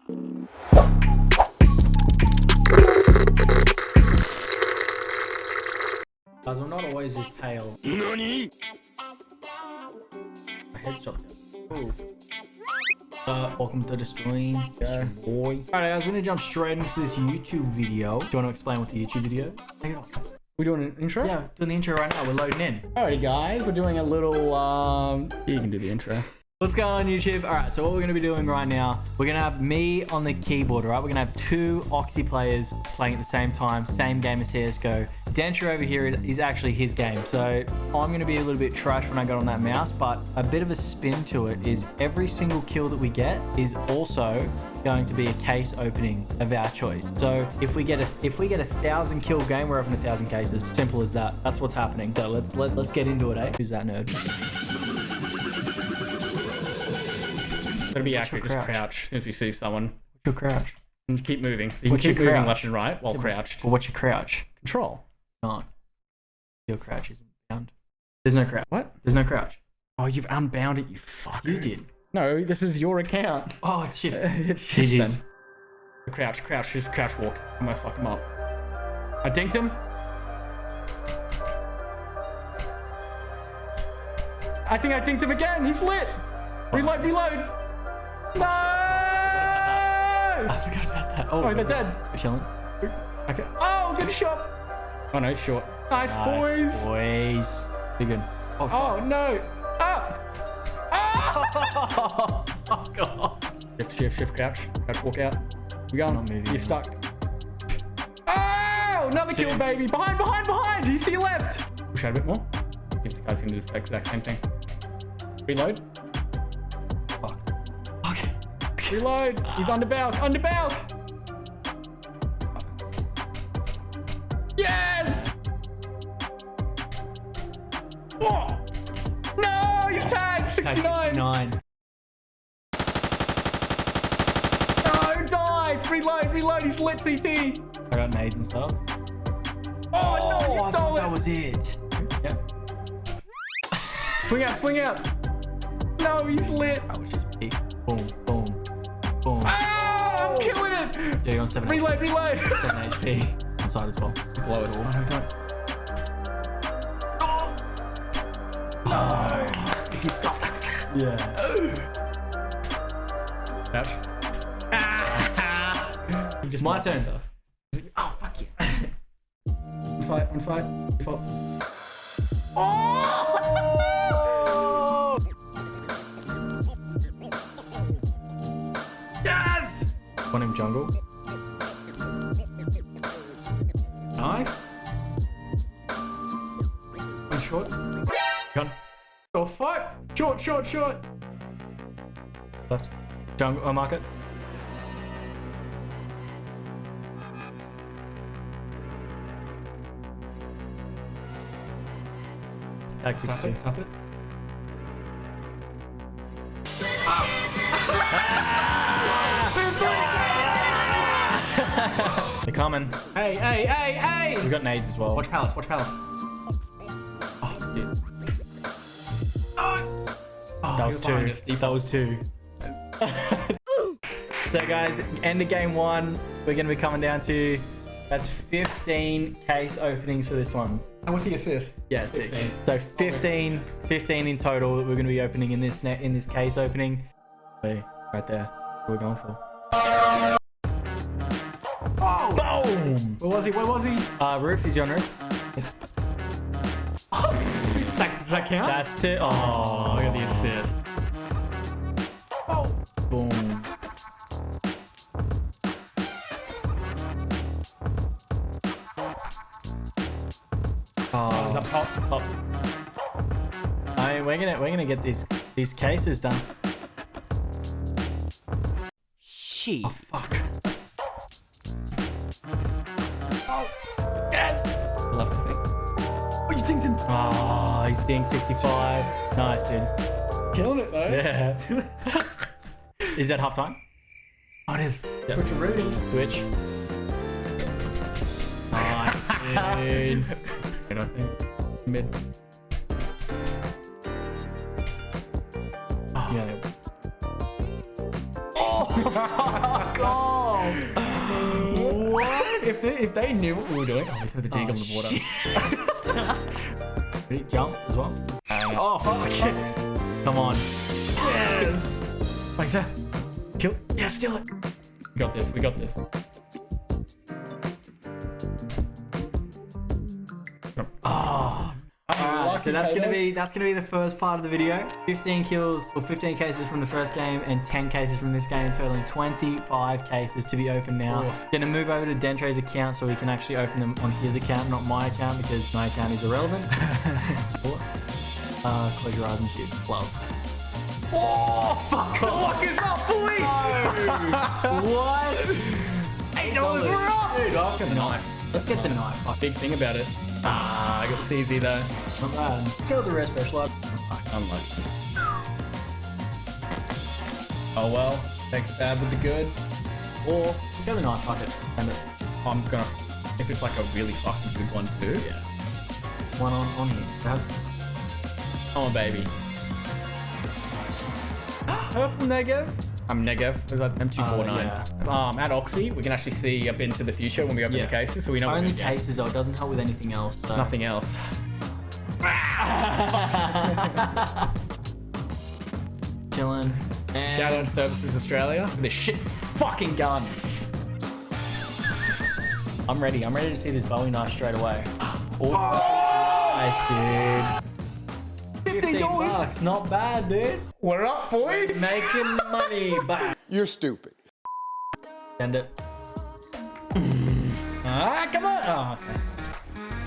Guys, I'm not always his tail. NANI? My head's dropped. Ooh. Welcome to the stream. Yeah, boy. Alright guys, we're gonna jump straight into this YouTube video. Do you want to explain what the YouTube video is? Take it off. We're doing an intro? Yeah, doing the intro right now. We're loading in. Alrighty guys, we're doing a little, you can do the intro. What's going on YouTube? Alright, so what we're going to be doing right now, we're going to have me on the keyboard, right? We're going to have two Oxy players playing at the same time, same game as Csgo. Dentre over here is actually his game, so I'm going to be a little bit trash when I get on that mouse, but a bit of a spin to it is every single kill that we get is also going to be a case opening of our choice. So if we get a 1,000 kill game, we're having 1,000 cases. Simple as that. That's what's happening. So let's get into it, eh? Who's that nerd? Gotta be accurate, just crouch as soon as we see someone. What's your crouch? And keep moving. You can keep moving left and right while crouched. Well, what's your crouch? Control. No. Your crouch isn't bound. There's no crouch. What? There's no crouch. Oh, you've unbound it, you fucker. You did. No, this is your account. Oh, it's shift. It's shift GG's. then. Crouch, just crouch walk. I'm gonna fuck him up. I dinked him. I think I dinked him again. He's lit. Reload. No! I forgot about that. Oh, they're dead. We're chilling. Okay. Oh, good shot. Oh no, short. Nice, boys. Boys. Be good. Oh no. Ah! Oh, God. Shift, crouch, walk out. We going. Not moving. You're stuck. Oh, another kill, baby. Behind. You see your left. Push out a bit more. I think the guy's gonna do the exact same thing. Reload. Okay. Reload. He's under balk. Yes! Oh! No, he's tagged. 69. No, die. Reload. He's lit CT. I got nades and stuff. Oh, no, you I stole thought it. that was it. Yep. Swing out. No, he's lit. That was just big. Boom. Ah, I'm killing it. Yeah, you're on 7 Reload. 7 HP. Inside as well. Blow it. Oh, If you stop that. yeah. Crouch. My turn. Oh, fuck yeah. One side. Default. Oh! Yes! One in jungle. Nice. One short. Gun. Oh, fuck. Short. Left. Jungle. Market. Tag 62. Tap it. They're coming. Hey! We got nades as well. Watch palace. Oh, shit. That was two. So guys, end of game one. We're gonna be coming down to, that's 15 case openings for this one. And what's the assist? Yeah, 6. 16. So 15 in total that we're gonna be opening in this case opening. So, right there. What we're going for. Oh! Boom! Where was he? Roof, is you on roof? Does that count? That's 2. Oh, look at the assist. Oh! Boom. Oh, Pop. I mean, we're gonna get these cases done. She. Oh fuck. Oh! Yes! Left thing. Oh, you dinked him. Oh, he's doing 65. Nice, dude. Killing it, though. Yeah. Is that half time? Oh, it is. Yep. Switch Rudy. Switch. Nice, dude. I think. Mid. Yeah. Oh, fuck. off. What? If they knew what we were doing, oh, we threw the dig on the water. Ready? Jump as well. Oh, fuck. Come on. Yes. Like that. Kill. Yeah, steal it. We got this. We got this. Oh. Alright, so that's gonna be the first part of the video. 15 kills or 15 cases from the first game and 10 cases from this game, totaling 25 cases to be opened now. Oof. Gonna move over to Dentre's account so we can actually open them on his account, not my account, because my account is irrelevant. Close your eyes and shoot. Love. Oh fuck! Lock us up, boys! What? $8 we're up! Dude, I've got the knife. Let's get the knife. Fuck. Big thing about it. I got the CZ though. Not bad. Go with the rare special. Unlucky. Oh well. Take the bad with the good. Or Let's go with the knife. Fuck it. Send it. I'm gonna, if it's like a really fucking good one too. Yeah. One on here. That's Come on, baby. Purple Negev. I'm Negev. There's like M249. yeah. At Oxy, we can actually see a bit into the future when we open the cases, so we know only what we're gonna get. cases though. It doesn't help with anything else. So. Nothing else. Chilling. Shout out to Services Australia for this shit fucking gun. I'm ready. I'm ready to see this Bowie knife straight away. Oh. Nice, dude. $15. Not bad, dude. What up, boys? Making money back. You're stupid. Send it. Come on. Oh, okay.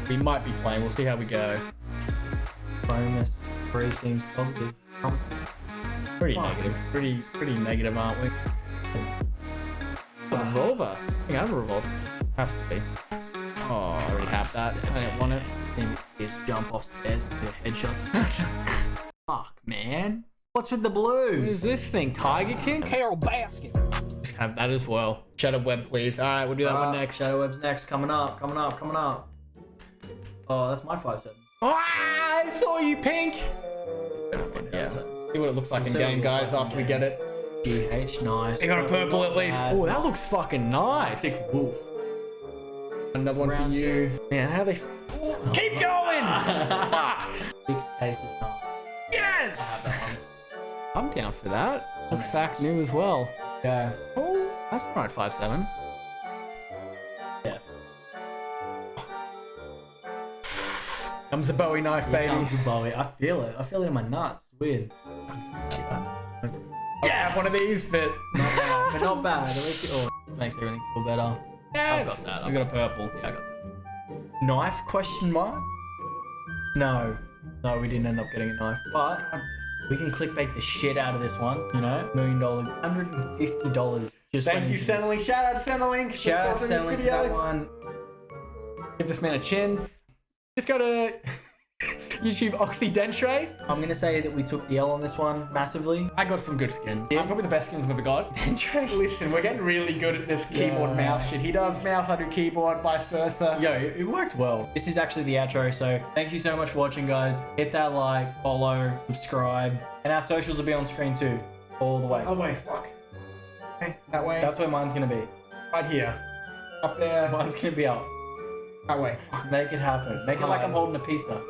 We might be playing. We'll see how we go. Bonus 3 seems positive. Promising. Pretty negative. Pretty negative, aren't we? A revolver. I think I have a revolver. Has to be. Oh, I already have that. I didn't want it. See me just jump off stairs and do a headshot. Fuck, man. What's with the blues? What is this thing? Tiger King? Carol Baskin. Have that as well. Shadow Web, please. All right, we'll do that one next. Shadow Web's next. Coming up. Oh, that's my 5-7. I saw you, Pink. Yeah. See what it looks like in game, guys, after we get it. GH, nice. They got a purple at least. Oh, that looks fucking nice. Thick wolf. Another one Round for you. Man, how they... Keep going! Fuck! 6 cases. No. Yes! I'm down for that. Looks fact new as well. Yeah. Oh, that's right, 5-7. Yeah. Comes the Bowie knife, Here baby. comes the Bowie. I feel it. I feel it in my nuts. Weird. Yeah, one of these fit. Not bad. But not bad. At least it makes everything feel better. Yeah, I've got that. I got a purple. Yeah, I got that. Knife? Question mark? No. No, we didn't end up getting a knife. But we can clickbait the shit out of this one. You know? $1 million. $150 just Thank you, Centrelink. Shout out to Centrelink. Shout out to Centrelink for that one. Give this man a chin. Just go to YouTube Oxy Dentre. I'm going to say that we took the L on this one massively. I got some good skins. Probably the best skins I've ever got. Dentre? Listen, we're getting really good at this keyboard mouse shit. He does mouse, I do keyboard, vice versa. Yo, it worked well. This is actually the outro, so thank you so much for watching, guys. Hit that like, follow, subscribe, and our socials will be on screen too, all the way. Oh wait, fuck. Okay, that way. That's where mine's gonna be. Right here. Up there. Mine's gonna be up. That way. Make it happen. Make it like I'm holding a pizza.